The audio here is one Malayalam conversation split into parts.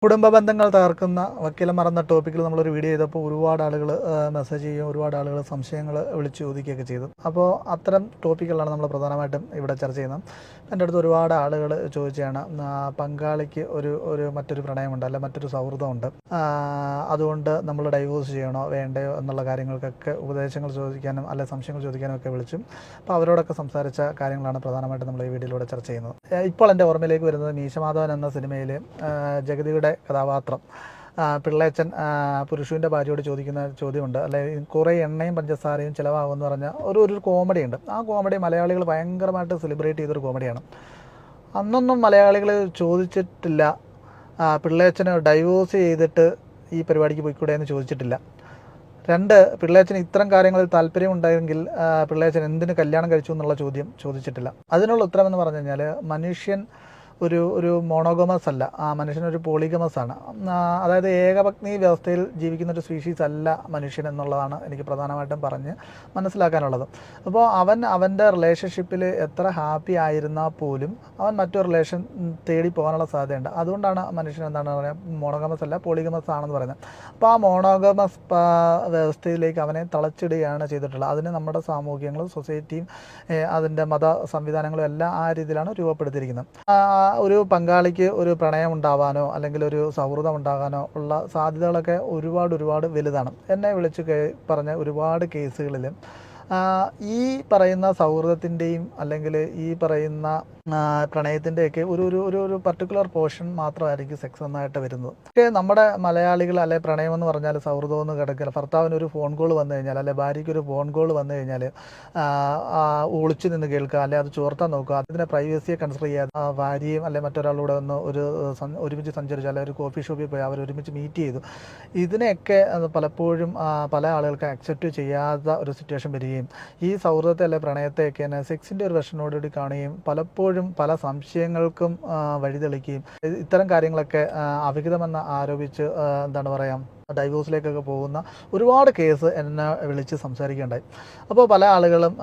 കുടുംബ ബന്ധങ്ങൾ തകർക്കുന്ന വക്കീലന്മാർ എന്ന ടോപ്പിക്കിൽ നമ്മളൊരു വീഡിയോ ചെയ്തപ്പോൾ ഒരുപാട് ആളുകൾ മെസ്സേജ് ചെയ്യുകയും ഒരുപാട് ആളുകൾ സംശയങ്ങൾ വിളിച്ച് ചോദിക്കുകയൊക്കെ ചെയ്തു. അപ്പോൾ അത്തരം ടോപ്പിക്കുകളാണ് നമ്മൾ പ്രധാനമായിട്ടും ഇവിടെ ചർച്ച ചെയ്യുന്നത്. എൻ്റെ അടുത്ത് ഒരുപാട് ആളുകൾ ചോദിച്ചാണ്, പങ്കാളിക്ക് ഒരു മറ്റൊരു പ്രണയമുണ്ട്, അല്ലെ മറ്റൊരു സൗഹൃദമുണ്ട്, അതുകൊണ്ട് നമ്മൾ ഡൈവോഴ്സ് ചെയ്യണോ വേണ്ടയോ എന്നുള്ള കാര്യങ്ങൾക്കൊക്കെ ഉപദേശങ്ങൾ ചോദിക്കാനും അല്ലെ സംശയങ്ങൾ ചോദിക്കാനും ഒക്കെ വിളിച്ചു. അപ്പോൾ അവരോടൊക്കെ സംസാരിച്ച കാര്യങ്ങളാണ് പ്രധാനമായിട്ടും നമ്മൾ ഈ വീഡിയോയിലൂടെ ചർച്ച ചെയ്യുന്നത്. ഇപ്പോൾ എൻ്റെ ഓർമ്മയിലേക്ക് വരുന്നത് മീശമാധവൻ എന്ന സിനിമയിൽ ജഗതിയുടെ കഥാപാത്രം പിള്ളേച്ചൻ പുരുഷുവിൻ്റെ ഭാര്യയോട് ചോദിക്കുന്ന ചോദ്യമുണ്ട്, അല്ലെ കുറേ എണ്ണയും പഞ്ചസാരയും ചിലവാകുമെന്ന് പറഞ്ഞ ഒരു കോമഡി ഉണ്ട്. ആ കോമഡി മലയാളികൾ ഭയങ്കരമായിട്ട് സെലിബ്രേറ്റ് ചെയ്തൊരു കോമഡിയാണ്. അന്നൊന്നും മലയാളികൾ ചോദിച്ചിട്ടില്ല പിള്ളേച്ചന് ഡൈവോഴ്സ് ചെയ്തിട്ട് ഈ പരിപാടിക്ക് പോയിക്കൂടെ എന്ന് ചോദിച്ചിട്ടില്ല. രണ്ട്, പിള്ളേച്ചന് ഇത്തരം കാര്യങ്ങളിൽ താല്പര്യമുണ്ടായെങ്കിൽ പിള്ളേച്ചൻ എന്തിന് കല്യാണം കഴിച്ചു എന്നുള്ള ചോദ്യം ചോദിച്ചിട്ടില്ല. അതിനുള്ള ഉത്തരമെന്ന് പറഞ്ഞു കഴിഞ്ഞാൽ മനുഷ്യൻ ഒരു മോണോഗമസ് അല്ല, മനുഷ്യനൊരു പോളിഗമസ് ആണ്. അതായത് ഏകപത്നി വ്യവസ്ഥയിൽ ജീവിക്കുന്ന ഒരു സ്പീഷീസ് അല്ല മനുഷ്യൻ എന്നുള്ളതാണ് എനിക്ക് പ്രധാനമായിട്ടും പറഞ്ഞ് മനസ്സിലാക്കാനുള്ളത്. അപ്പോൾ അവൻ്റെ റിലേഷൻഷിപ്പിൽ എത്ര ഹാപ്പി ആയിരുന്നാൽ പോലും അവൻ മറ്റൊരു റിലേഷൻ തേടി പോകാനുള്ള സാധ്യതയുണ്ട്. അതുകൊണ്ടാണ് മനുഷ്യൻ എന്താണ് പറയുക, മോണോഗമസ് അല്ല പോളിഗമസ് ആണെന്ന് പറയുന്നത്. അപ്പോൾ ആ മോണോഗമസ് വ്യവസ്ഥയിലേക്ക് അവനെ തളച്ചിടുകയാണ് ചെയ്തിട്ടുള്ളത്. അതിന് നമ്മുടെ സാമൂഹ്യങ്ങളും സൊസൈറ്റിയും അതിൻ്റെ മത സംവിധാനങ്ങളും എല്ലാം ആ രീതിയിലാണ് രൂപപ്പെടുത്തിയിരിക്കുന്നത്. ഒരു പങ്കാളിക്ക് ഒരു പ്രണയം ഉണ്ടാവാനോ അല്ലെങ്കിൽ ഒരു സൗഹൃദം ഉണ്ടാകാനോ ഉള്ള സാധ്യതകളൊക്കെ ഒരുപാട് വലുതാണ്. എന്നെ വിളിച്ച് പറഞ്ഞ ഒരുപാട് കേസുകളിൽ ഈ പറയുന്ന സൗഹൃദത്തിൻ്റെയും അല്ലെങ്കിൽ ഈ പറയുന്ന പ്രണയത്തിൻ്റെയൊക്കെ ഒരു പർട്ടിക്കുലർ പോർഷൻ മാത്രമായിരിക്കും സെക്സ് എന്നായിട്ട് വരുന്നത്. പക്ഷേ നമ്മുടെ മലയാളികൾ അല്ലെ പ്രണയമെന്ന് പറഞ്ഞാൽ സൗഹൃദമെന്ന് കിടക്കില്ല. ഭർത്താവിന് ഒരു ഫോൺ കോൾ വന്നു കഴിഞ്ഞാൽ അല്ലെ ഭാര്യയ്ക്ക് ഒരു ഫോൺ കോൾ വന്നു കഴിഞ്ഞാൽ ഒളിച്ചു നിന്ന് കേൾക്കുക, അല്ലെ അത് ചോർത്താൻ നോക്കുക, അതിനെ പ്രൈവസിയെ കൺസിഡർ ചെയ്യാതെ ഭാര്യയും അല്ലെ മറ്റൊരാളൂടെ ഒന്ന് ഒരുമിച്ച് സഞ്ചരിച്ചു, അല്ലെ ഒരു കോഫി ഷോപ്പിൽ പോയി അവർ ഒരുമിച്ച് മീറ്റ് ചെയ്തു. ഇതിനെയൊക്കെ പലപ്പോഴും പല ആളുകൾക്ക് അക്സെപ്റ്റ് ചെയ്യാത്ത ഒരു സിറ്റുവേഷൻ വരികയും ഈ സൗഹൃദത്തെ അല്ലെ പ്രണയത്തെയൊക്കെ തന്നെ സെക്സിൻ്റെ ഒരു വെർഷനോടുകൂടി കാണുകയും പലപ്പോഴും പല സംശയങ്ങൾക്കും വഴിതെളിക്കുകയും ഇത്തരം കാര്യങ്ങളൊക്കെ അവിഹിതമെന്ന് ആരോപിച്ച് എന്താണ് പറയുക ഡൈവോഴ്സിലേക്കൊക്കെ പോകുന്ന ഒരുപാട് കേസ് എന്നെ വിളിച്ച് സംസാരിക്കുകയുണ്ടായി. അപ്പോൾ പല ആളുകളും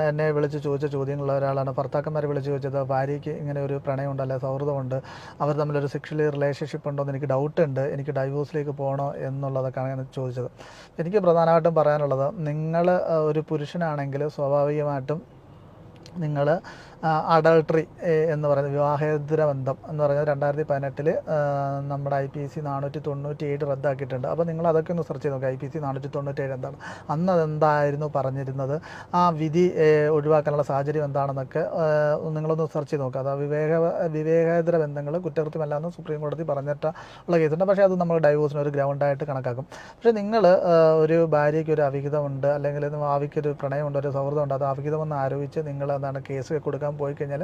എന്നെ വിളിച്ച് ചോദിച്ച ചോദ്യങ്ങളുള്ള ഒരാളാണ്, ഭർത്താക്കന്മാരെ വിളിച്ച് ചോദിച്ചത് ഭാര്യയ്ക്ക് ഇങ്ങനെ ഒരു പ്രണയമുണ്ട് അല്ലെ സൗഹൃദമുണ്ട്, അവർ തമ്മിലൊരു സെക്ഷലി റിലേഷൻഷിപ്പ് ഉണ്ടോ എന്ന് എനിക്ക് ഡൗട്ടുണ്ട്, എനിക്ക് ഡൈവോഴ്സിലേക്ക് പോകണോ എന്നുള്ളതൊക്കെയാണ് ഞാൻ ചോദിച്ചത്. എനിക്ക് പ്രധാനമായിട്ടും പറയാനുള്ളത്, നിങ്ങൾ ഒരു പുരുഷനാണെങ്കിൽ സ്വാഭാവികമായിട്ടും നിങ്ങൾ അഡൾട്ടറി എന്ന് പറയുന്നത് വിവാഹേതര ബന്ധം എന്ന് പറയുന്നത് 2018 നമ്മുടെ IPC 497 റദ്ദാക്കിയിട്ടുണ്ട്. അപ്പോൾ നിങ്ങൾ അതൊക്കെ ഒന്ന് സെർച്ച് ചെയ്ത് നോക്കുക. IPC 497 എന്താണ്, അന്ന് അതെന്തായിരുന്നു പറഞ്ഞിരുന്നത്, ആ വിധി ഒഴിവാക്കാനുള്ള സാഹചര്യം എന്താണെന്നൊക്കെ നിങ്ങളൊന്ന് സെർച്ച് ചെയ്ത് നോക്കുക. അത് വിവേകേതര ബന്ധങ്ങൾ കുറ്റകൃത്യമല്ലാന്ന് സുപ്രീം കോടതി പറഞ്ഞിട്ടുള്ള കേസുണ്ട്. പക്ഷേ അത് നമ്മൾ ഡൈവോഴ്സിന് ഒരു ഗ്രൗണ്ടായിട്ട് കണക്കാക്കും. പക്ഷേ നിങ്ങൾ ഒരു ഭാര്യയ്ക്ക് ഒരു അവിഹിതമുണ്ട് അല്ലെങ്കിൽ ഭാവിക്കൊരു പ്രണയമുണ്ട്, ഒരു സൗഹൃദമുണ്ട്, അത് അവിഹിതമെന്ന് ആരോപിച്ച് നിങ്ങൾ എന്താണ് കേസ് കൊടുക്കാൻ പോയി കഴിഞ്ഞാൽ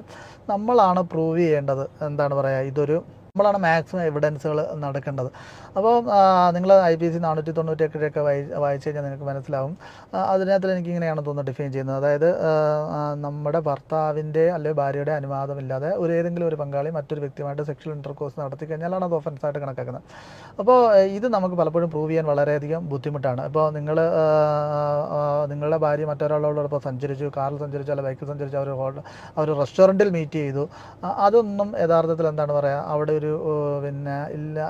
നമ്മളാണ് പ്രൂവ് ചെയ്യേണ്ടത്. എന്താണ് പറയുക, നമ്മളാണ് മാക്സിമം എവിഡൻസുകൾ നടക്കേണ്ടത്. അപ്പോൾ നിങ്ങൾ IPC 497 വായിച്ചു കഴിഞ്ഞാൽ നിങ്ങൾക്ക് മനസ്സിലാവും. അതിനകത്ത് എനിക്കിങ്ങനെയാണ് തോന്നുന്നത് ഡിഫൈൻ ചെയ്യുന്നത്. അതായത് നമ്മുടെ ഭർത്താവിൻ്റെ അല്ലെങ്കിൽ ഭാര്യയുടെ അനുവാദമില്ലാതെ ഏതെങ്കിലും ഒരു പങ്കാളി മറ്റൊരു വ്യക്തിയുമായിട്ട് സെക്ഷൽ ഇൻ്റർകോഴ്സ് നടത്തി കഴിഞ്ഞാലാണ് അത് ഒഫൻസായിട്ട് കണക്കാക്കുന്നത്. അപ്പോൾ ഇത് നമുക്ക് പലപ്പോഴും പ്രൂവ് ചെയ്യാൻ വളരെയധികം ബുദ്ധിമുട്ടാണ്. ഇപ്പോൾ നിങ്ങളുടെ ഭാര്യ മറ്റൊരാളോടൊപ്പം സഞ്ചരിച്ചു, കാറിൽ സഞ്ചരിച്ചു അല്ലെങ്കിൽ ബൈക്കിൽ സഞ്ചരിച്ചു, അവർ റെസ്റ്റോറൻറ്റിൽ മീറ്റ് ചെയ്തു, അതൊന്നും യഥാർത്ഥത്തിൽ എന്താണ് പറയുക അവിടെ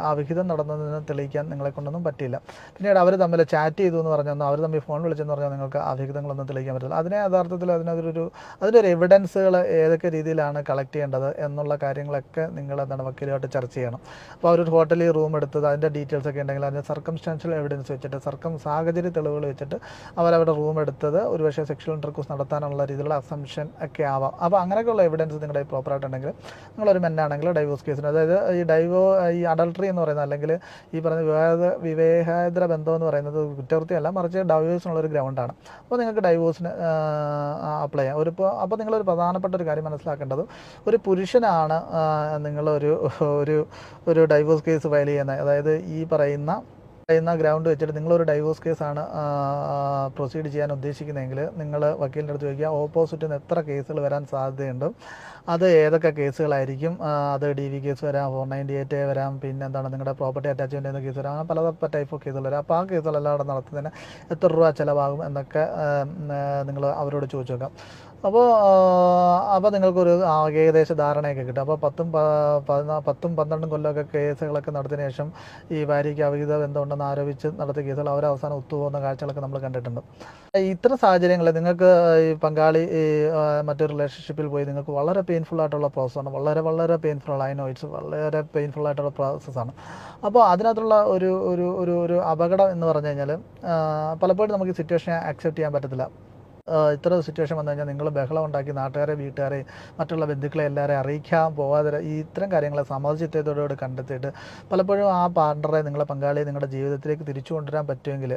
അവിഹിതം നടന്നതെന്ന് തെളിയിക്കാൻ നിങ്ങളെ കൊണ്ടൊന്നും പറ്റില്ല. പിന്നീട് അവർ തമ്മിൽ ചാറ്റ് ചെയ്തു എന്ന് പറഞ്ഞൊന്നും അവർ തമ്മിൽ ഫോൺ വിളിച്ചെന്ന് പറഞ്ഞാൽ നിങ്ങൾക്ക് അവിഹിതങ്ങളൊന്നും തെളിയിക്കാൻ പറ്റില്ല. അതിനെ യഥാർത്ഥത്തിൽ അതിൻ്റെ എവിഡൻസുകൾ ഏതൊക്കെ രീതിയിലാണ് കളക്ട് ചെയ്യേണ്ടത് എന്നുള്ള കാര്യങ്ങളൊക്കെ നിങ്ങൾ എന്താണ് വക്കീലുമായിട്ട് ചർച്ച ചെയ്യണം. അപ്പോൾ അവരൊരു ഹോട്ടലിൽ റൂം എടുത്തത് അതിൻ്റെ ഡീറ്റെയിൽസ് ഒക്കെ ഉണ്ടെങ്കിൽ അതിൻ്റെ സർക്കംസ്റ്റാൻഷ്യൽ എവിഡൻസ് വെച്ചിട്ട് സാഹചര്യ തെളിവുകൾ വെച്ചിട്ട് അവരവിടെ റൂം എടുത്തത് ഒരുപക്ഷെ സെക്ഷൽ ഇൻ്റർകോഴ്സ് നടത്താനുള്ള രീതിയിലുള്ള അസംഷൻ ഒക്കെ ആവാം. അപ്പോൾ അങ്ങനെയൊക്കെയുള്ള എവിഡൻസ് നിങ്ങളുടെ പ്രോപ്പറായിട്ടുണ്ടെങ്കിൽ നിങ്ങളൊരു മെന്നാണെങ്കിൽ ഡൈവോഴ്സ് കേസിന്, അതായത് ഈ അഡൾട്ടറി എന്ന് പറയുന്നത് അല്ലെങ്കിൽ ഈ പറഞ്ഞ വിവേകേതര ബന്ധം എന്ന് പറയുന്നത് കുറ്റകൃത്യമല്ല, മറിച്ച് ഡൈവോഴ്സിനുള്ളൊരു ഗ്രൗണ്ടാണ്. അപ്പോൾ നിങ്ങൾക്ക് ഡൈവോഴ്സിന് അപ്ലൈ ചെയ്യാം. അപ്പോൾ നിങ്ങളൊരു പ്രധാനപ്പെട്ട ഒരു കാര്യം മനസ്സിലാക്കേണ്ടത്, ഒരു പുരുഷനാണ് നിങ്ങളൊരു ഡൈവോഴ്സ് കേസ് ഫയൽ ചെയ്യുന്നത്. അതായത് ഈ പറയുന്ന ഗ്രൗണ്ട് വെച്ചിട്ട് നിങ്ങളൊരു ഡൈവോഴ്സ് കേസാണ് പ്രൊസീഡ് ചെയ്യാൻ ഉദ്ദേശിക്കുന്നതെങ്കിൽ നിങ്ങൾ വക്കീലിൻ്റെ അടുത്ത് ചോദിക്കുക ഓപ്പോസിറ്റിൽ നിന്ന് എത്ര കേസുകൾ വരാൻ സാധ്യതയുണ്ട്, അത് ഏതൊക്കെ കേസുകളായിരിക്കും. അത് DV കേസ് വരാം, 498 വരാം, പിന്നെ എന്താണ് നിങ്ങളുടെ പ്രോപ്പർട്ടി അറ്റാച്ച്മെൻ്റ് എന്ന കേസ് വരാം, പല ടൈപ്പ് ഓഫ് കേസുകൾ വരാം. അപ്പോൾ ആ കേസുകളെല്ലാം അവിടെ നടത്തുന്നതിന് എത്ര രൂപ ചിലവാകും എന്നൊക്കെ നിങ്ങൾ അവരോട് ചോദിച്ചു നോക്കാം. അപ്പോൾ നിങ്ങൾക്കൊരു ഏകദേശ ധാരണയൊക്കെ കിട്ടും. അപ്പോൾ 10-12 കൊല്ലമൊക്കെ കേസുകളൊക്കെ നടത്തിയതിനു ശേഷം ഈ ഭാര്യയ്ക്ക് അവിഹിത ബന്ധമുണ്ടെന്ന് ആരോപിച്ച് നടത്തിയ കേസുകൾ അവരവസാനം ഒത്തുപോകുന്ന കാഴ്ചകളൊക്കെ നമ്മൾ കണ്ടിട്ടുണ്ട്. ഇത്തരം സാഹചര്യങ്ങളിൽ നിങ്ങൾക്ക് ഈ പങ്കാളി മറ്റൊരു റിലേഷൻഷിപ്പിൽ പോയി നിങ്ങൾക്ക് വളരെ പെയിൻഫുൾ ആയിട്ടുള്ള പ്രോസസ്സാണ്. വളരെ വളരെ പെയിൻഫുൾ, ഐ നോ ഇറ്റ്സ് വളരെ പെയിൻഫുൾ ആയിട്ടുള്ള പ്രോസസ്സാണ്. അപ്പോൾ അതിനകത്തുള്ള ഒരു ഒരു ഒരു ഒരു അപകടം എന്ന് പറഞ്ഞു കഴിഞ്ഞാൽ പലപ്പോഴും നമുക്ക് സിറ്റുവേഷനെ അക്സെപ്റ്റ് ചെയ്യാൻ പറ്റത്തില്ല. ഇത്ര സിറ്റുവേഷൻ വന്നു കഴിഞ്ഞാൽ നിങ്ങൾ ബഹളം ഉണ്ടാക്കി നാട്ടുകാരെ, വീട്ടുകാരെ, മറ്റുള്ള ബന്ധുക്കളെ എല്ലാവരെയും അറിയിക്കാൻ പോകാതെ ഈ ഇത്തരം കാര്യങ്ങളെ സമ്മതിച്ചിട്ടതോടുകൂടി കണ്ടെത്തിയിട്ട് പലപ്പോഴും ആ പാർട്ണറെ, നിങ്ങളെ പങ്കാളിയെ നിങ്ങളുടെ ജീവിതത്തിലേക്ക് തിരിച്ചു കൊണ്ടുവരാൻ പറ്റുമെങ്കിൽ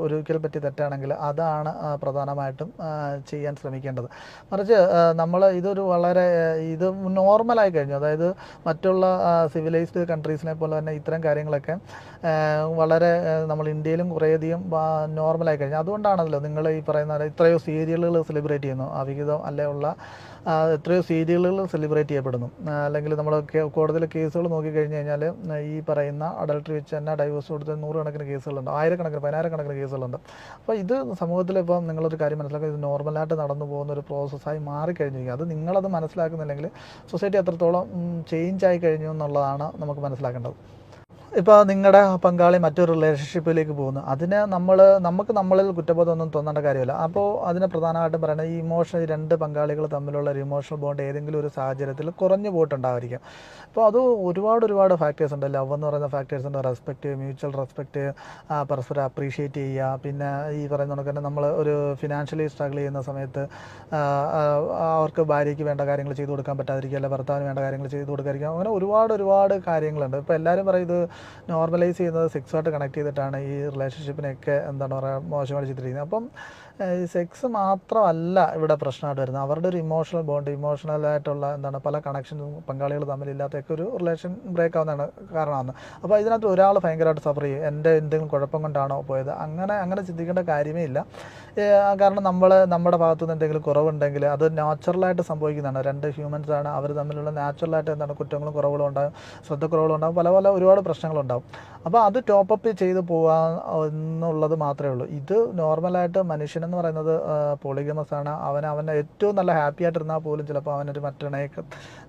ഒരിക്കൽ പറ്റി തെറ്റാണെങ്കിൽ അതാണ് പ്രധാനമായിട്ടും ചെയ്യാൻ ശ്രമിക്കേണ്ടത്. മറിച്ച് ഇത് നോർമലായി കഴിഞ്ഞു. അതായത് മറ്റുള്ള സിവിലൈസ്ഡ് കൺട്രീസിനെ പോലെ തന്നെ ഇത്തരം കാര്യങ്ങളൊക്കെ വളരെ നമ്മൾ ഇന്ത്യയിലും കുറേയധികം നോർമലായി കഴിഞ്ഞു. അതുകൊണ്ടാണല്ലോ നിങ്ങൾ ഈ പറയുന്ന ഇത്രയോ സീരിയലുകൾ സെലിബ്രേറ്റ് ചെയ്യുന്നു, അവിഹിതം അല്ലുള്ള എത്രയോ സീരിയലുകൾ സെലിബ്രേറ്റ് ചെയ്യപ്പെടുന്നു. അല്ലെങ്കിൽ നമ്മൾ കൂടുതൽ കേസുകൾ നോക്കിക്കഴിഞ്ഞ് കഴിഞ്ഞാൽ ഈ പറയുന്ന അഡൾട്ടറി വെച്ച് തന്നെ ഡൈവേഴ്സ് കൊടുത്ത് 100 കണക്കിന് കേസുകളുണ്ട്, 1000-1000 കേസുകളുണ്ട്. അപ്പോൾ ഇത് സമൂഹത്തിൽ ഇപ്പം നിങ്ങളൊരു കാര്യം മനസ്സിലാക്കുക, ഇത് നോർമലായിട്ട് നടന്നു പോകുന്ന ഒരു പ്രോസസ്സായി മാറിക്കഴിഞ്ഞിരിക്കുക. അത് നിങ്ങളത് മനസ്സിലാക്കുന്നില്ലെങ്കിൽ സൊസൈറ്റി എത്രത്തോളം ചേഞ്ച് ആയി കഴിഞ്ഞു എന്നുള്ളതാണ് നമുക്ക് മനസ്സിലാക്കേണ്ടത്. ഇപ്പോൾ നിങ്ങളുടെ പങ്കാളി മറ്റൊരു റിലേഷൻഷിപ്പിലേക്ക് പോകുന്നു, അതിന് നമുക്ക് നമ്മളിൽ കുറ്റബോധമൊന്നും തോന്നേണ്ട കാര്യമില്ല. അപ്പോൾ അതിന് പ്രധാനമായിട്ടും പറയുന്നത് ഈ രണ്ട് പങ്കാളികൾ തമ്മിലുള്ള ഒരു ഇമോഷണൽ ബോണ്ട് ഏതെങ്കിലും ഒരു സാഹചര്യത്തിൽ കുറഞ്ഞു പോയിട്ടുണ്ടായിരിക്കും. അപ്പോൾ അത് ഒരുപാട് ഫാക്ടേഴ്സ് ഉണ്ട്. ലവ് എന്ന് പറയുന്ന ഫാക്ടേഴ്സ് ഉണ്ട്, റെസ്പെക്റ്റ്, മ്യൂച്വൽ റെസ്പെക്റ്റ്, പരസ്പരം അപ്രീഷിയേറ്റ് ചെയ്യുക. പിന്നെ ഈ പറയുന്ന കണക്ക് തന്നെ നമ്മൾ ഒരു ഫിനാൻഷ്യലി സ്ട്രഗിൾ ചെയ്യുന്ന സമയത്ത് അവർക്ക് ഭാര്യയ്ക്ക് വേണ്ട കാര്യങ്ങൾ ചെയ്തു കൊടുക്കാൻ പറ്റാതിരിക്കുക, അല്ലെങ്കിൽ ഭർത്താവിന് വേണ്ട കാര്യങ്ങൾ ചെയ്തു കൊടുക്കാതിരിക്കുക. അങ്ങനെ ഒരുപാട് കാര്യങ്ങളുണ്ട്. ഇപ്പോൾ എല്ലാവരും പറയും ഇത് നോർമലൈസ് ചെയ്യുന്നത് സെക്സുമായിട്ട് കണക്ട് ചെയ്തിട്ടാണ് ഈ റിലേഷൻഷിപ്പിനെയൊക്കെ മോശമായിട്ട് ചിത്രീകരിക്കുന്നത്. അപ്പം സെക്സ് മാത്രമല്ല ഇവിടെ പ്രശ്നമായിട്ട് വരുന്നത്, അവരുടെ ഒരു ഇമോഷണൽ ബോണ്ട്, ഇമോഷണലായിട്ടുള്ള പല കണക്ഷനും പങ്കാളികൾ തമ്മിലില്ലാത്തൊക്കെ ഒരു റിലേഷൻ ബ്രേക്ക് ആവുന്നതാണ് കാരണമാണ്. അപ്പോൾ ഇതിനകത്ത് ഒരാൾ ഭയങ്കരമായിട്ട് സഫർ ചെയ്യും, എൻ്റെ എന്തെങ്കിലും കുഴപ്പം കൊണ്ടാണോ പോയത്, അങ്ങനെ ചിന്തിക്കേണ്ട കാര്യമേ ഇല്ല. കാരണം നമ്മുടെ ഭാഗത്തുനിന്ന് എന്തെങ്കിലും കുറവുണ്ടെങ്കിൽ അത് നാച്ചുറലായിട്ട് സംഭവിക്കുന്നതാണ്. രണ്ട് ഹ്യൂമൻസാണ്, അവർ തമ്മിലുള്ള നാച്ചുറലായിട്ട് കുറ്റങ്ങളും കുറവുകളും ഉണ്ടാകും, ശ്രദ്ധക്കുറവുകളും ഉണ്ടാകും, പല ഒരുപാട് പ്രശ്നങ്ങളുണ്ടാകും. അപ്പോൾ അത് ടോപ്പപ്പ് ചെയ്ത് പോകാൻ എന്നുള്ളത് മാത്രമേ ഉള്ളൂ. ഇത് നോർമലായിട്ട് മനുഷ്യനെന്ന് പറയുന്നത് പോളിഗമസ് ആണ്. അവനെ ഏറ്റവും നല്ല ഹാപ്പി ആയിട്ടിരുന്നാൽ പോലും ചിലപ്പോൾ അവനൊരു മറ്റൊരുണയെ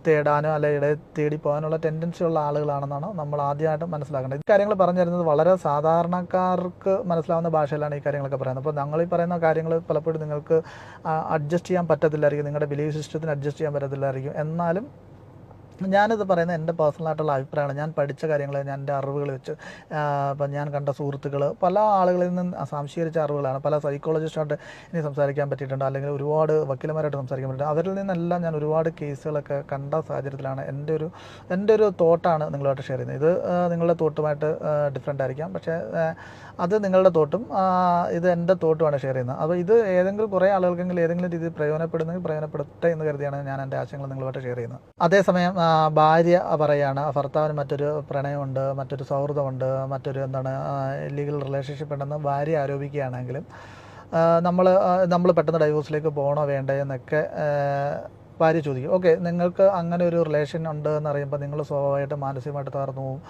തേടാനോ അല്ലെങ്കിൽ ഇടയെ തേടി പോകാനുള്ള ടെൻഡൻസി ഉള്ള ആളുകളാണെന്നാണ് നമ്മൾ ആദ്യമായിട്ട് മനസ്സിലാക്കേണ്ടത്. ഈ കാര്യങ്ങൾ പറഞ്ഞു തരുന്നത് വളരെ സാധാരണക്കാർക്ക് മനസ്സിലാവുന്ന ഭാഷയിലാണ് ഈ കാര്യങ്ങളൊക്കെ പറയുന്നത്. അപ്പോൾ ഞങ്ങൾ ഈ പറയുന്ന കാര്യങ്ങൾ പലപ്പോഴും നിങ്ങൾക്ക് അഡ്ജസ്റ്റ് ചെയ്യാൻ പറ്റത്തില്ലായിരിക്കും, നിങ്ങളുടെ ബിലീഫ് സിസ്റ്റത്തിന് അഡ്ജസ്റ്റ് ചെയ്യാൻ പറ്റത്തില്ലായിരിക്കും. എന്നാലും ഞാനിത് പറയുന്നത് എൻ്റെ പേഴ്സണലായിട്ടുള്ള അഭിപ്രായമാണ്. ഞാൻ പഠിച്ച കാര്യങ്ങൾ, ഞാൻ എൻ്റെ അറിവുകൾ വെച്ച്, ഇപ്പം ഞാൻ കണ്ട സുഹൃത്തുക്കൾ, പല ആളുകളിൽ നിന്ന് സംശീകരിച്ച അറിവുകളാണ്. പല സൈക്കോളജിസ്റ്റായിട്ട് എനിക്ക് സംസാരിക്കാൻ പറ്റിയിട്ടുണ്ട്, അല്ലെങ്കിൽ ഒരുപാട് വക്കീലന്മാരായിട്ട് സംസാരിക്കാൻ പറ്റിയിട്ടുണ്ട്. അവരിൽ നിന്നെല്ലാം ഞാൻ ഒരുപാട് കേസുകളൊക്കെ കണ്ട സാഹചര്യത്തിലാണ് എൻ്റെ ഒരു തോട്ടാണ് നിങ്ങളുമായിട്ട് ഷെയർ ചെയ്യുന്നത്. ഇത് നിങ്ങളുടെ തോട്ടുമായിട്ട് ഡിഫറെൻ്റ് ആയിരിക്കാം, പക്ഷേ അത് നിങ്ങളുടെ തോട്ടും ഇത് എൻ്റെ തോട്ടുമാണ് ഷെയർ ചെയ്യുന്നത്. അപ്പോൾ ഇത് ഏതെങ്കിലും കുറേ ആളുകൾക്കെങ്കിലും ഏതെങ്കിലും രീതിയിൽ പ്രയോജനപ്പെടട്ടെ എന്ന് കരുതിയാണ് ഞാൻ എൻ്റെ ആശയങ്ങൾ നിങ്ങളുമായിട്ട് ഷെയർ ചെയ്യുന്നത്. അതേസമയം ഭാര്യ പറയാണ് ഭർത്താവിന് മറ്റൊരു പ്രണയമുണ്ട്, മറ്റൊരു സൗഹൃദമുണ്ട്, മറ്റൊരു ഇല്ലീഗൽ റിലേഷൻഷിപ്പ് ഉണ്ടെന്ന് ഭാര്യ ആരോപിക്കുകയാണെങ്കിലും നമ്മൾ പെട്ടെന്ന് ഡൈവോഴ്സിലേക്ക് പോകണോ വേണ്ടേ എന്നൊക്കെ ഭാര്യ ചോദിക്കും. ഓക്കെ, നിങ്ങൾക്ക് അങ്ങനെ ഒരു റിലേഷൻ ഉണ്ട് എന്നറിയുമ്പോൾ നിങ്ങൾ സ്വാഭാവികമായിട്ട് മാനസികമായിട്ട് തകർന്നു പോകും,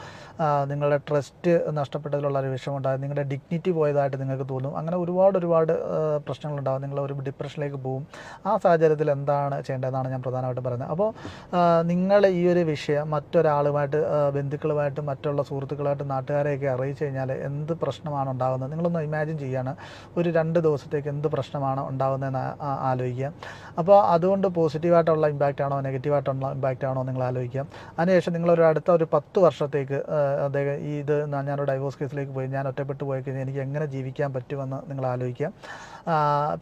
നിങ്ങളുടെ ട്രസ്റ്റ് നഷ്ടപ്പെട്ടതിലുള്ള ഒരു വിഷമമുണ്ടാകും, നിങ്ങളുടെ ഡിഗ്നിറ്റി പോയതായിട്ട് നിങ്ങൾക്ക് തോന്നും. അങ്ങനെ ഒരുപാട് പ്രശ്നങ്ങളുണ്ടാകും, നിങ്ങൾ ഒരു ഡിപ്രഷനിലേക്ക് പോകും. ആ സാഹചര്യത്തിൽ എന്താണ് ചെയ്യേണ്ടതെന്നാണ് ഞാൻ പ്രധാനമായിട്ടും പറയുന്നത്. അപ്പോൾ നിങ്ങൾ ഈ ഒരു വിഷയം മറ്റൊരാളുമായിട്ട്, ബന്ധുക്കളുമായിട്ട്, മറ്റുള്ള സുഹൃത്തുക്കളായിട്ട്, നാട്ടുകാരെയൊക്കെ അറിയിച്ചു കഴിഞ്ഞാൽ എന്ത് പ്രശ്നമാണ് ഉണ്ടാകുന്നത് നിങ്ങളൊന്ന് ഇമാജിൻ ചെയ്യുകയാണ്. ഒരു 2 ദിവസത്തേക്ക് എന്ത് പ്രശ്നമാണ് ഉണ്ടാകുന്നതെന്ന് ആലോചിക്കുക. അപ്പോൾ അതുകൊണ്ട് പോസിറ്റീവായിട്ടുള്ള ഇമ്പാക്റ്റ് ആണോ നെഗറ്റീവായിട്ടുള്ള ഇമ്പാക്റ്റ് ആണോ നിങ്ങൾ ആലോചിക്കാം. അതിനുശേഷം നിങ്ങളൊരു അടുത്ത ഒരു 10 വർഷത്തേക്ക് ഞാനൊരു ഡൈവോഴ്സ് കേസിലേക്ക് പോയി, ഞാൻ ഒറ്റപ്പെട്ടു പോയി കഴിഞ്ഞാൽ എനിക്ക് എങ്ങനെ ജീവിക്കാൻ പറ്റുമെന്ന് നിങ്ങൾ ആലോചിക്കാം.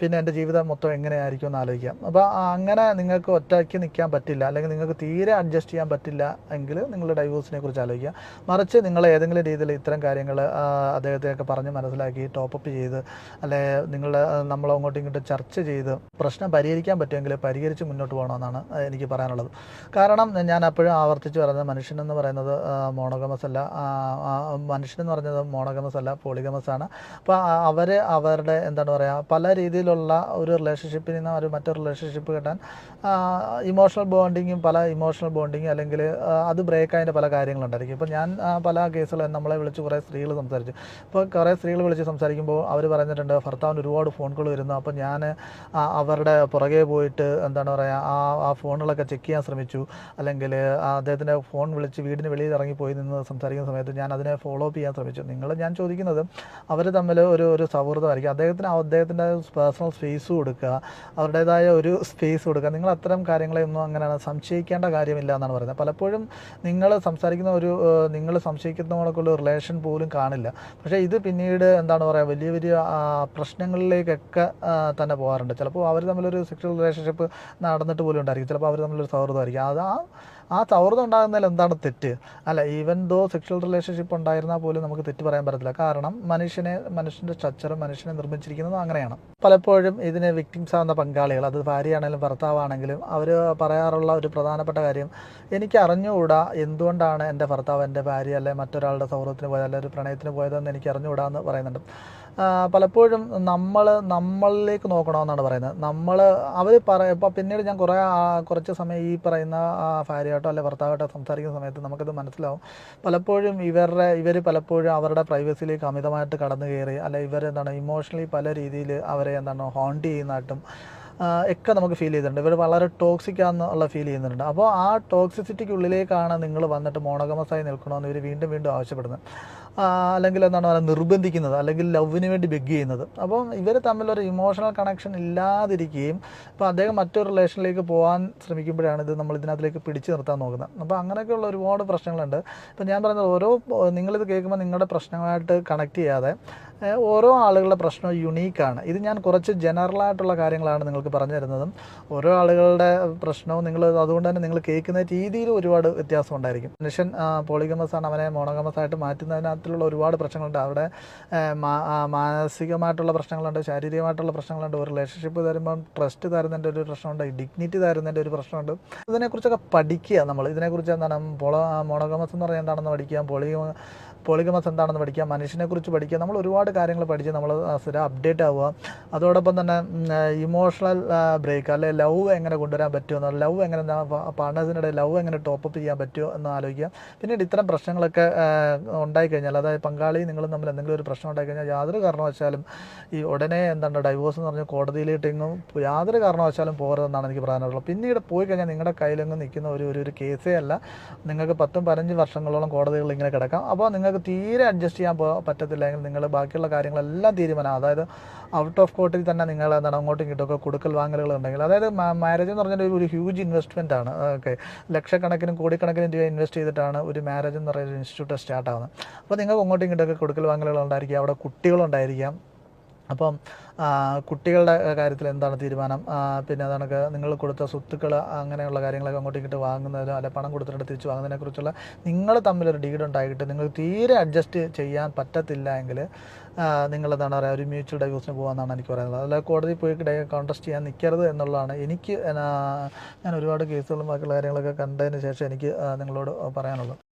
പിന്നെ എൻ്റെ ജീവിതം മൊത്തം എങ്ങനെയായിരിക്കും എന്ന് ആലോചിക്കാം. അപ്പോൾ അങ്ങനെ നിങ്ങൾക്ക് ഒറ്റയ്ക്ക് നിൽക്കാൻ പറ്റില്ല, അല്ലെങ്കിൽ നിങ്ങൾക്ക് തീരെ അഡ്ജസ്റ്റ് ചെയ്യാൻ പറ്റില്ല എങ്കിൽ നിങ്ങൾ ഡൈവോഴ്സിനെ കുറിച്ച് ആലോചിക്കുക. മറിച്ച് നിങ്ങൾ ഏതെങ്കിലും രീതിയിൽ ഇത്തരം കാര്യങ്ങൾ അദ്ദേഹത്തെയൊക്കെ പറഞ്ഞ് മനസ്സിലാക്കി ടോപ്പപ്പ് ചെയ്ത്, അല്ലെങ്കിൽ നമ്മൾ അങ്ങോട്ടും ഇങ്ങോട്ടും ചർച്ച ചെയ്ത് പ്രശ്നം പരിഹരിക്കാൻ പറ്റുമെങ്കിൽ പരിഹരിച്ച് മുന്നോട്ട് പോകണം. പോകണമെന്നാണ് എനിക്ക് പറയാനുള്ളത്. കാരണം ഞാൻ എപ്പോഴും ആവർത്തിച്ച് പറയുന്നത് മനുഷ്യനെന്ന് പറയുന്നത് മോണോഗമസ് അല്ല, മനുഷ്യനെന്ന് പറഞ്ഞത് മോണോഗമസ് അല്ല, പോളിഗമസ് ആണ്. അപ്പോൾ അവരുടെ എന്താണ് പറയുക, പല രീതിയിലുള്ള ഒരു റിലേഷൻഷിപ്പിൽ നിന്ന് ഒരു മറ്റൊരു റിലേഷൻഷിപ്പ് കിട്ടാൻ ഇമോഷണൽ ബോണ്ടിങ്ങും അല്ലെങ്കിൽ അത് ബ്രേക്ക് ആയതിൻ്റെ പല കാര്യങ്ങളുണ്ടായിരിക്കും. ഇപ്പോൾ ഞാൻ പല കേസുകളും നമ്മളെ വിളിച്ച് കുറേ സ്ത്രീകൾ സംസാരിച്ചു. ഇപ്പോൾ കുറേ സ്ത്രീകൾ വിളിച്ച് സംസാരിക്കുമ്പോൾ അവർ പറഞ്ഞിട്ടുണ്ട് ഭർത്താവിന് ഒരുപാട് ഫോൺ കോൾ വരുന്നു, അപ്പോൾ ഞാൻ അവരുടെ പുറകെ പോയിട്ട് എന്താണ് പറയുക, ആ ഫോണുകളൊക്കെ ചെക്ക് ചെയ്യാൻ ശ്രമിച്ചു, അല്ലെങ്കിൽ അദ്ദേഹത്തിൻ്റെ ഫോൺ വിളിച്ച് വീടിന് വെളിയിൽ ഇറങ്ങിപ്പോയി നിന്ന് സംസാരിക്കുന്ന സമയത്ത് ഞാൻ അതിനെ ഫോളോ അപ്പ് ചെയ്യാൻ ശ്രമിച്ചു. ഞാൻ ചോദിക്കുന്നത് അവർ തമ്മിൽ ഒരു സൗഹൃദമായിരിക്കും. അദ്ദേഹത്തിൻ്റെ പേഴ്സണൽ സ്പേസ് കൊടുക്കുക, അവരുടേതായ ഒരു സ്പേസ് കൊടുക്കുക. നിങ്ങൾ അത്തരം കാര്യങ്ങളെയൊന്നും അങ്ങനെ സംശയിക്കേണ്ട കാര്യമില്ല എന്നാണ് പറയുന്നത്. പലപ്പോഴും നിങ്ങൾ സംശയിക്കുന്ന കണക്കുള്ള റിലേഷൻ പോലും കാണില്ല. പക്ഷേ ഇത് പിന്നീട് എന്താണ് പറയുക, വലിയ വലിയ പ്രശ്നങ്ങളിലേക്കൊക്കെ തന്നെ പോകാറുണ്ട്. ചിലപ്പോൾ അവർ തമ്മിലൊരു സെക്ഷൽ റിലേഷൻഷിപ്പ് നടന്നിട്ട് പോലും ഉണ്ടായിരിക്കും, ചിലപ്പോൾ അവർ തമ്മിലൊരു സൗഹൃദമായിരിക്കും. ആ സൗഹൃദം ഉണ്ടാകുന്നതിൽ എന്താണ് തെറ്റ്? അല്ല, ഈവൻ ദോ സെക്ഷൽ റിലേഷൻഷിപ്പ് ഉണ്ടായിരുന്നാൽ പോലും നമുക്ക് തെറ്റ് പറയാൻ പറ്റത്തില്ല. കാരണം മനുഷ്യൻ്റെ സ്ട്രക്ചറും മനുഷ്യനെ നിർമ്മിച്ചിരിക്കുന്നത് അങ്ങനെയാണ്. പലപ്പോഴും ഇതിന് വിക്ടിംസ് ആവുന്ന പങ്കാളികൾ, അത് ഭാര്യയാണെങ്കിലും ഭർത്താവാണെങ്കിലും, അവർ പറയാറുള്ള ഒരു പ്രധാനപ്പെട്ട കാര്യം, എനിക്ക് അറിഞ്ഞുകൂടാ എന്തുകൊണ്ടാണ് എൻ്റെ ഭർത്താവ് എൻ്റെ ഭാര്യ അല്ലെങ്കിൽ മറ്റൊരാളുടെ സൗഹൃദത്തിന് പോയത് അല്ലെങ്കിൽ ഒരു പ്രണയത്തിന് പോയതെന്ന് എനിക്ക് അറിഞ്ഞുകൂടാ എന്ന് പറയുന്നുണ്ട്. പലപ്പോഴും നമ്മളിലേക്ക് നോക്കണമെന്നാണ് പറയുന്നത്. ഇപ്പോൾ പിന്നീട് ഞാൻ കുറച്ച് സമയം ഈ പറയുന്ന ഭാര്യയായിട്ടോ അല്ലെങ്കിൽ ഭർത്താവായിട്ടോ സംസാരിക്കുന്ന സമയത്ത് നമുക്കത് മനസ്സിലാവും. പലപ്പോഴും ഇവർ പലപ്പോഴും അവരുടെ പ്രൈവസിയിലേക്ക് അമിതമായിട്ട് കടന്നു കയറി, അല്ലെങ്കിൽ ഇമോഷണലി പല രീതിയിൽ അവരെ ഹോണ്ട് ചെയ്യുന്നതായിട്ടും ഒക്കെ നമുക്ക് ഫീൽ ചെയ്തിട്ടുണ്ട്. ഇവർ വളരെ ടോക്സിക്കാന്നുള്ള ഫീൽ ചെയ്യുന്നുണ്ട്. അപ്പോൾ ആ ടോക്സിസിറ്റിക്കുള്ളിലേക്കാണ് നിങ്ങൾ വന്നിട്ട് മോണോഗമസായി നിൽക്കണമെന്ന് ഇവർ വീണ്ടും വീണ്ടും ആവശ്യപ്പെടുന്നത്, അല്ലെങ്കിൽ നിർബന്ധിക്കുന്നത്, അല്ലെങ്കിൽ ലവിന് വേണ്ടി ബെഗ് ചെയ്യുന്നത്. അപ്പം ഇവർ തമ്മിലൊരു ഇമോഷണൽ കണക്ഷൻ ഇല്ലാതിരിക്കുകയും ഇപ്പോൾ അദ്ദേഹം മറ്റൊരു റിലേഷനിലേക്ക് പോകാൻ ശ്രമിക്കുമ്പോഴാണ് നമ്മൾ ഇതിനകത്തിലേക്ക് പിടിച്ചു നിർത്താൻ നോക്കുന്നത്. അപ്പോൾ അങ്ങനെയൊക്കെയുള്ള ഒരുപാട് പ്രശ്നങ്ങളുണ്ട്. ഇപ്പം ഞാൻ പറയുന്നത് നിങ്ങളിത് കേൾക്കുമ്പോൾ നിങ്ങളുടെ പ്രശ്നമായിട്ട് കണക്ട് ചെയ്യാതെ ഓരോ ആളുകളുടെ പ്രശ്നവും യുണീക്കാണ്. ഇത് ഞാൻ കുറച്ച് ജനറലായിട്ടുള്ള കാര്യങ്ങളാണ് നിങ്ങൾക്ക് പറഞ്ഞു തരുന്നതും. ഓരോ ആളുകളുടെ പ്രശ്നവും അതുകൊണ്ട് തന്നെ നിങ്ങൾ കേൾക്കുന്ന രീതിയിൽ ഒരുപാട് വ്യത്യാസം ഉണ്ടായിരിക്കും. മനുഷ്യൻ പോളിഗമസ് ആണ്, അവനെ മോണോഗമസ് ആയിട്ട് മാറ്റുന്നതിനകത്തുള്ള ഒരുപാട് പ്രശ്നങ്ങളുണ്ട്. അവിടെ മാനസികമായിട്ടുള്ള പ്രശ്നങ്ങളുണ്ട്, ശാരീരികമായിട്ടുള്ള പ്രശ്നങ്ങളുണ്ട്. ഒരു റിലേഷൻഷിപ്പ് തരുമ്പം ട്രസ്റ്റ് തരുന്നതിൻ്റെ ഒരു പ്രശ്നമുണ്ട്, ഡിഗ്നിറ്റി തരുന്നതിൻ്റെ ഒരു പ്രശ്നമുണ്ട്. ഇതിനെക്കുറിച്ചൊക്കെ പഠിക്കുക. ഇതിനെക്കുറിച്ച് മോണോഗമസ് എന്ന് പറഞ്ഞാൽ എന്താണെന്ന് പഠിക്കുക, പോളിഗമസ് എന്താണെന്ന് പഠിക്കുക, മനുഷ്യനെക്കുറിച്ച് പഠിക്കുക. നമ്മൾ ഒരുപാട് കാര്യങ്ങൾ പഠിച്ച് നമ്മൾ സ്ഥിരം അപ്ഡേറ്റ് ആവുക. അതോടൊപ്പം തന്നെ ഇമോഷണൽ ബ്രേക്ക്, അല്ലെങ്കിൽ ലവ് എങ്ങനെ കൊണ്ടുവരാൻ പറ്റുമോ, ലവ് എങ്ങനെ പാർട്ട്നേഴ്സിനിടെ ലവ് എങ്ങനെ ടോപ്പപ്പ് ചെയ്യാൻ പറ്റുമോ എന്ന് ആലോചിക്കുക. പിന്നീട് ഇത്തരം പ്രശ്നങ്ങളൊക്കെ ഉണ്ടായിക്കഴിഞ്ഞാൽ, അതായത് പങ്കാളി നിങ്ങളും തമ്മിൽ എന്തെങ്കിലും ഒരു പ്രശ്നം ഉണ്ടായിക്കഴിഞ്ഞാൽ യാതൊരു കാരണവശാലും ഉടനെ ഡൈവോഴ്സ് എന്ന് പറഞ്ഞ് കോടതിയിലിട്ടെങ്ങും യാതൊരു കാരണവശാലും പോകരുതെന്നാണ് എനിക്ക് പറയാനുള്ളത്. പിന്നീട് പോയി കഴിഞ്ഞാൽ നിങ്ങളുടെ കയ്യിലെങ്ങും നിൽക്കുന്ന ഒരു കേസേ അല്ല. നിങ്ങൾക്ക് 10-15 വർഷങ്ങളോളം കോടതികളിൽ ഇങ്ങനെ കിടക്കാം. അപ്പോൾ നിങ്ങൾക്ക് തീരെ അഡ്ജസ്റ്റ് ചെയ്യാൻ പറ്റത്തില്ലെങ്കിൽ നിങ്ങൾ ബാക്കിയുള്ള കാര്യങ്ങളെല്ലാം തീരുമാനം, അതായത് ഔട്ട് ഓഫ് കോർട്ടിൽ തന്നെ നിങ്ങൾ അങ്ങോട്ടും ഇങ്ങോട്ടൊക്കെ കൊടുക്കൽ വാങ്ങലുകൾ ഉണ്ടെങ്കിൽ, അതായത് മാരേജ് എന്ന് പറഞ്ഞാൽ ഒരു ഹ്യൂജ് ഇൻവെസ്റ്റ്മെൻ്റ് ആണ്. ഓക്കെ, ലക്ഷക്കണക്കിനും കോടിക്കണക്കിനും രൂപ ഇൻവെസ്റ്റ് ചെയ്തിട്ടാണ് ഒരു മാരേജ് എന്ന് പറയുന്ന ഇൻസ്റ്റിറ്റ്യൂട്ട് സ്റ്റാർട്ട് ആവുന്നത്. അപ്പോൾ നിങ്ങൾക്ക് അങ്ങോട്ടും ഇങ്ങോട്ടൊക്കെ കൊടുക്കൽ വാങ്ങലുകൾ ഉണ്ടായിരിക്കും, അവിടെ കുട്ടികളുണ്ടായിരിക്കാം. അപ്പം കുട്ടികളുടെ കാര്യത്തിൽ എന്താണ് തീരുമാനം, പിന്നെ അതൊക്കെ നിങ്ങൾ കൊടുത്ത സ്വത്തുക്കൾ അങ്ങനെയുള്ള കാര്യങ്ങളൊക്കെ അങ്ങോട്ടും ഇങ്ങോട്ട് വാങ്ങുന്നതിനോ അല്ലെങ്കിൽ പണം കൊടുത്തിട്ട് തിരിച്ച് വാങ്ങുന്നതിനെക്കുറിച്ചുള്ള നിങ്ങൾ തമ്മിലൊരു ഡീഡ് ഉണ്ടായിട്ട് നിങ്ങൾക്ക് തീരെ അഡ്ജസ്റ്റ് ചെയ്യാൻ പറ്റത്തില്ല എങ്കിൽ നിങ്ങൾ ഒരു മ്യൂച്വൽ ഡൈവോഴ്സിന് പോകാമെന്നാണ് എനിക്ക് പറയുന്നത്. അല്ലാതെ കോടതി പോയി കോൺടസ്റ്റ് ചെയ്യാൻ നിൽക്കരുത് എന്നുള്ളതാണ് ഞാൻ ഒരുപാട് കേസുകളും ബാക്കിയുള്ള കാര്യങ്ങളൊക്കെ കണ്ടതിന് ശേഷം എനിക്ക് നിങ്ങളോട് പറയാനുള്ളത്.